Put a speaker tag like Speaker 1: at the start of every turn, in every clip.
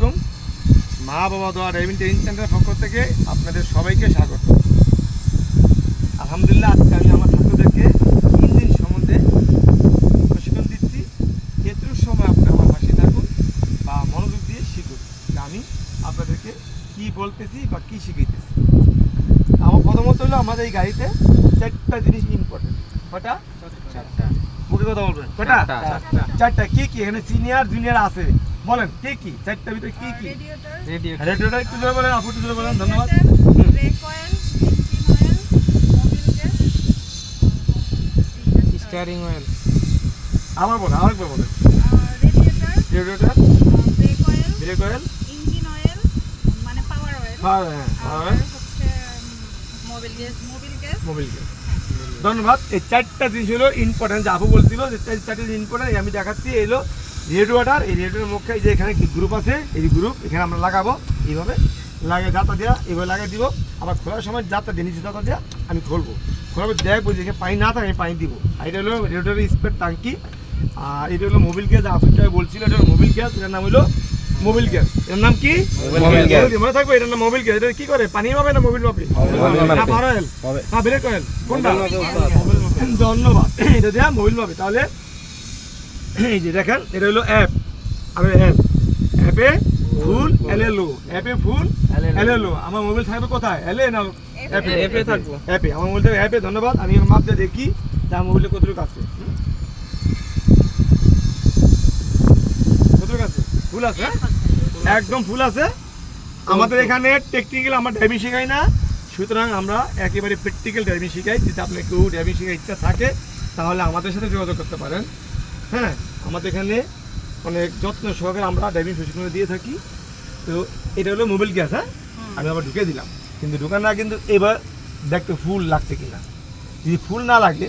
Speaker 1: আলাইকুম। মা বাবা দোয়া ড্রাইভিং ট্রেনিং সেন্টারের পক্ষ থেকে আপনাদের সবাইকে স্বাগত। আলহামদুলিল্লাহ, আজকে আমি আমার ছাত্রদেরকে ইঞ্জিন সম্বন্ধে প্রশিক্ষণ দিচ্ছি। এটুকু সময় আপনি আমার পাশে থাকুন বা মনোযোগ দিয়ে শিখুন যে আমি আপনাদেরকে কি বলতেছি বা কি শিখাইতেছি। আমার প্রথমত হলো আমাদের এই গাড়িতে 4টা জিনিস ইম্পর্টেন্ট। কটা? 4টা। মুখে কথা বলবেন। কটা? 4টা। কি কি? এখানে সিনিয়র জুনিয়র আছে, বলেন কি কি? 4টার ভিতরে কি কি? রেডিয়েটর একটু জোরে বলেন, আপু একটু জোরে বলেন। ধন্যবাদ।
Speaker 2: স্টিয়ারিং হুইল,
Speaker 1: আবার বলেন, আরেকবার বলেন। Radiator, break oil,
Speaker 3: engine oil মানে পাওয়ার অয়েল,
Speaker 1: হ্যাঁ,
Speaker 3: হচ্ছে মোবিল গ্যাস।
Speaker 1: Mobil gas. ধন্যবাদ। এই 4টা জিনিস হলো ইম্পর্টেন্ট, আপু বলছিল যে 4টা জিনিস ইম্পর্টেন্ট। আমি দেখাচ্ছি এলো রেডিয়েটর। এই রেডিয়েটরের মুখে যে এখানে গ্রুপ আছে, এই গ্রুপ এখানে আমরা লাগাবো, এইভাবে লাগিয়ে জাতা দেওয়া, এইভাবে লাগিয়ে দিব। আবার খোলার সময় জাতা দিয়ে নিচে জাতা দেওয়া আমি খুলবো, খোলার দেখবো যে এখানে পানি না থাকে আমি পানি দিব। আর এটা হলো রেডিয়েটরের স্পেয়ার ট্যাঙ্কি। আর এটা হলো মোবিল গ্যাস, আপুটা বলছিল এটা হলো মোবিল গ্যাস। এটার নাম হলো মোবিল গ্যাস। এর নাম কি? Mobil gas. মনে থাকবে এটার নাম মোবিল গ্যাস। এটা কি করে? পানি পাবে না মোবিল পাবে? না পাওয়ার অয়েল, না ব্রেক অয়েল, কোনটা? ধন্যবাদ। এটা দেওয়া মোবিল পাবে। তাহলে এই যে দেখেন, এটা হলো অ্যাপ। আর অ্যাপে ফুল এলএলও, অ্যাপে ফুল এলএলও। আমার মোবাইল থাকবে কোথায়? এলএ না অ্যাপে?
Speaker 2: এপে থাকবো।
Speaker 1: অ্যাপে আমার মোবাইল থাকবে অ্যাপে। ধন্যবাদ। আমি মাপ দিয়ে দেখি যে আমার মোবাইলে কতটুকু আছে। কতটুকু আছে? ফুল আছে? একদম ফুল আছে। আমাদের এখানে টেকনিক্যাল আমরা ড্রাইভিং শেখাই না, সুতরাং আমরা একেবারে প্র্যাকটিক্যাল ড্রাইভিং শেখাই। যদি আপনার কেউ ড্রাইভিং শেখার ইচ্ছা থাকে তাহলে আমাদের সাথে যোগাযোগ করতে পারেন। হ্যাঁ, আমাদের এখানে অনেক যত্ন সহকারে আমরা ড্রাইভিং প্রশিক্ষণ দিয়ে থাকি। তো এটা হলো মোবিল গ্যাস। হ্যাঁ, আমি আবার ঢুকে দিলাম, কিন্তু ঢুকার না কিন্তু এবার দেখতে ফুল লাগছে কিনা। যদি ফুল না লাগে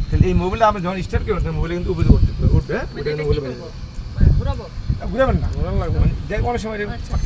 Speaker 1: তাহলে এই মোবিলটা আমরা যখন স্টার্ট করবো মোবিলে কিন্তু উপরে উঠবে। হ্যাঁ, ঘুরাবেন না, ঘুরাবেন লাগবে। অনেক সময়